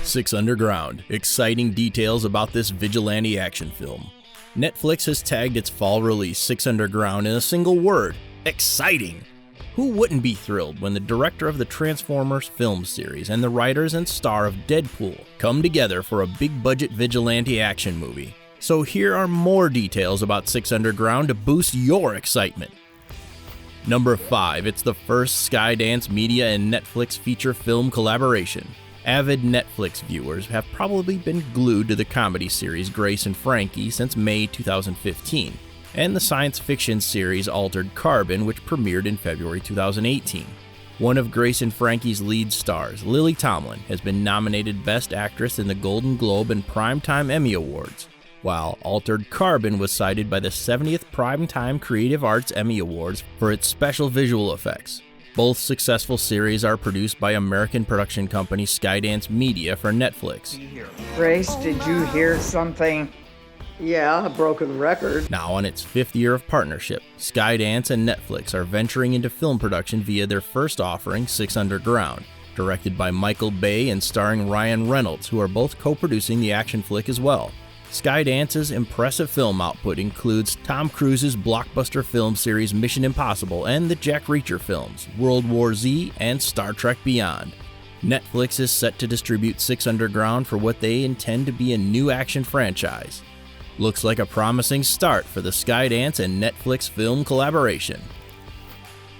Six Underground. Exciting details about this vigilante action film. Netflix has tagged its fall release Six Underground in a single word: exciting. Who wouldn't be thrilled when the director of the Transformers film series and the writers and star of Deadpool come together for a big-budget vigilante action movie? So here are more details about Six Underground to boost your excitement. Number 5. It's the first Skydance Media and Netflix feature film collaboration. Avid Netflix viewers have probably been glued to the comedy series Grace and Frankie since May 2015, and the science fiction series Altered Carbon, which premiered in February 2018. One of Grace and Frankie's lead stars, Lily Tomlin, has been nominated Best Actress in the Golden Globe and Primetime Emmy Awards, while Altered Carbon was cited by the 70th Primetime Creative Arts Emmy Awards for its special visual effects. Both successful series are produced by American production company Skydance Media for Netflix. Grace, did you hear something? Yeah, a broken record. Now on its 5th year of partnership, Skydance and Netflix are venturing into film production via their first offering, Six Underground, directed by Michael Bay and starring Ryan Reynolds, who are both co-producing the action flick as well. Skydance's impressive film output includes Tom Cruise's blockbuster film series Mission Impossible and the Jack Reacher films, World War Z and Star Trek Beyond. Netflix is set to distribute Six Underground for what they intend to be a new action franchise. Looks like a promising start for the Skydance and Netflix film collaboration.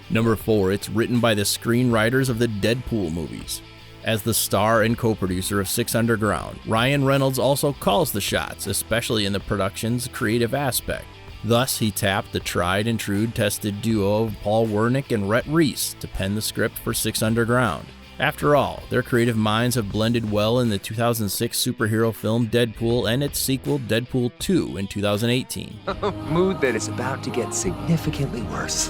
Number 4, it's written by the screenwriters of the Deadpool movies. As the star and co-producer of Six Underground, Ryan Reynolds also calls the shots, especially in the production's creative aspect. Thus, he tapped the tried and true tested duo of Paul Wernick and Rhett Reese to pen the script for Six Underground. After all, their creative minds have blended well in the 2006 superhero film Deadpool and its sequel Deadpool 2 in 2018. Mood that is about to get significantly worse.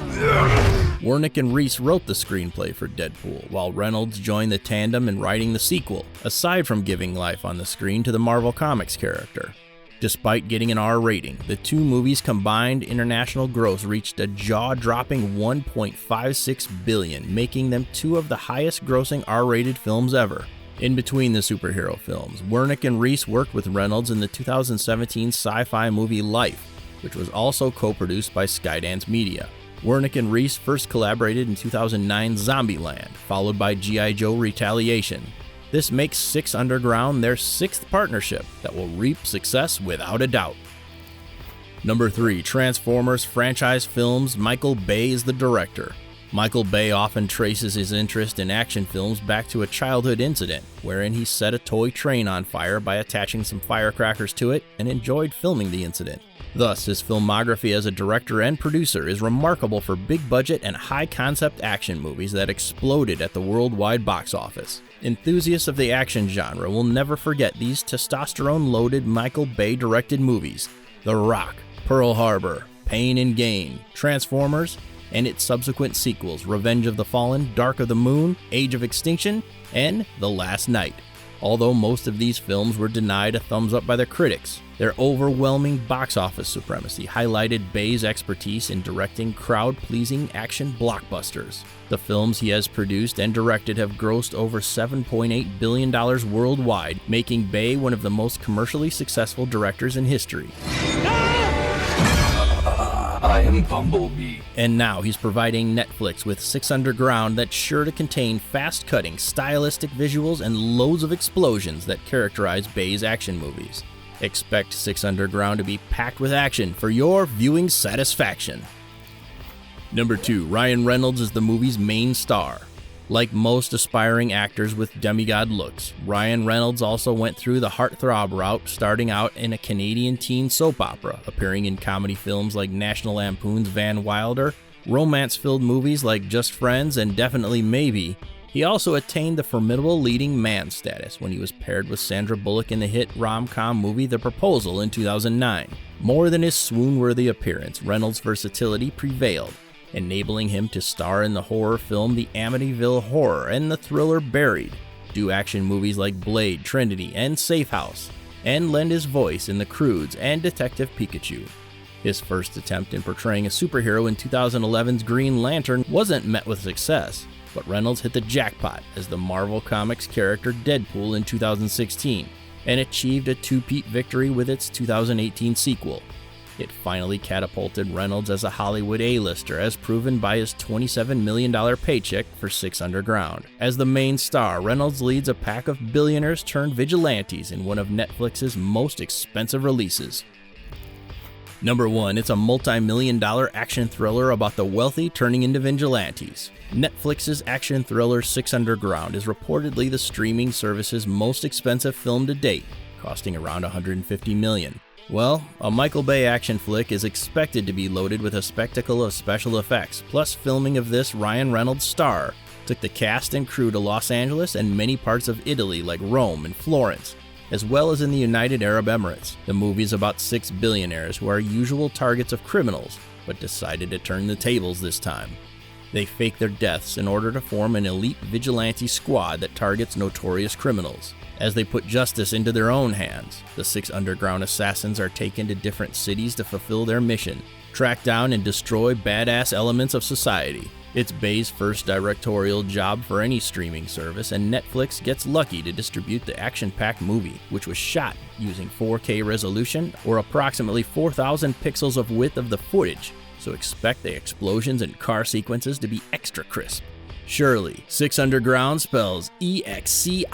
Wernick and Reese wrote the screenplay for Deadpool, while Reynolds joined the tandem in writing the sequel, aside from giving life on the screen to the Marvel Comics character. Despite getting an R rating, the two movies' combined international gross reached a jaw-dropping $1.56 billion, making them two of the highest-grossing R-rated films ever. In between the superhero films, Wernick and Reese worked with Reynolds in the 2017 sci-fi movie Life, which was also co-produced by Skydance Media. Wernick and Reese first collaborated in 2009's Zombieland, followed by G.I. Joe Retaliation. This makes Six Underground their 6th partnership that will reap success without a doubt. Number 3, Transformers franchise films. Michael Bay is the director. Michael Bay often traces his interest in action films back to a childhood incident, wherein he set a toy train on fire by attaching some firecrackers to it and enjoyed filming the incident. Thus, his filmography as a director and producer is remarkable for big-budget and high-concept action movies that exploded at the worldwide box office. Enthusiasts of the action genre will never forget these testosterone-loaded Michael Bay-directed movies: The Rock, Pearl Harbor, Pain and Gain, Transformers, and its subsequent sequels Revenge of the Fallen, Dark of the Moon, Age of Extinction, and The Last Knight. Although most of these films were denied a thumbs up by the critics, their overwhelming box office supremacy highlighted Bay's expertise in directing crowd-pleasing action blockbusters. The films he has produced and directed have grossed over $7.8 billion worldwide, making Bay one of the most commercially successful directors in history. I am Bumblebee. And now he's providing Netflix with Six Underground that's sure to contain fast-cutting, stylistic visuals and loads of explosions that characterize Bay's action movies. Expect Six Underground to be packed with action for your viewing satisfaction. Number 2, Ryan Reynolds is the movie's main star. Like most aspiring actors with demigod looks, Ryan Reynolds also went through the heartthrob route, starting out in a Canadian teen soap opera, appearing in comedy films like National Lampoon's Van Wilder, romance-filled movies like Just Friends and Definitely Maybe. He also attained the formidable leading man status when he was paired with Sandra Bullock in the hit rom-com movie The Proposal in 2009. More than his swoon-worthy appearance, Reynolds' versatility prevailed, enabling him to star in the horror film The Amityville Horror and the thriller Buried, do action movies like Blade, Trinity, and Safe House, and lend his voice in The Croods and Detective Pikachu. His first attempt in portraying a superhero in 2011's Green Lantern wasn't met with success, but Reynolds hit the jackpot as the Marvel Comics character Deadpool in 2016 and achieved a two-peat victory with its 2018 sequel. It finally catapulted Reynolds as a Hollywood A-lister, as proven by his $27 million paycheck for Six Underground. As the main star, Reynolds leads a pack of billionaires turned vigilantes in one of Netflix's most expensive releases. Number 1, it's a multi-million-dollar action thriller about the wealthy turning into vigilantes. Netflix's action thriller Six Underground is reportedly the streaming service's most expensive film to date, costing around $150 million. Well, a Michael Bay action flick is expected to be loaded with a spectacle of special effects, plus filming of this Ryan Reynolds star took the cast and crew to Los Angeles and many parts of Italy like Rome and Florence, as well as in the United Arab Emirates. The movie is about 6 billionaires who are usual targets of criminals, but decided to turn the tables this time. They fake their deaths in order to form an elite vigilante squad that targets notorious criminals. As they put justice into their own hands, the 6 underground assassins are taken to different cities to fulfill their mission, track down and destroy badass elements of society. It's Bay's first directorial job for any streaming service, and Netflix gets lucky to distribute the action-packed movie, which was shot using 4K resolution or approximately 4,000 pixels of width of the footage, so expect the explosions and car sequences to be extra crisp. Surely, Six Underground spells EXCITEMENT.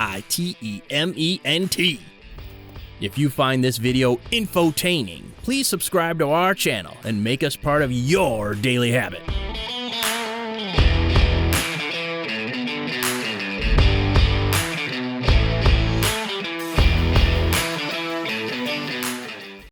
If you find this video infotaining, please subscribe to our channel and make us part of your daily habit.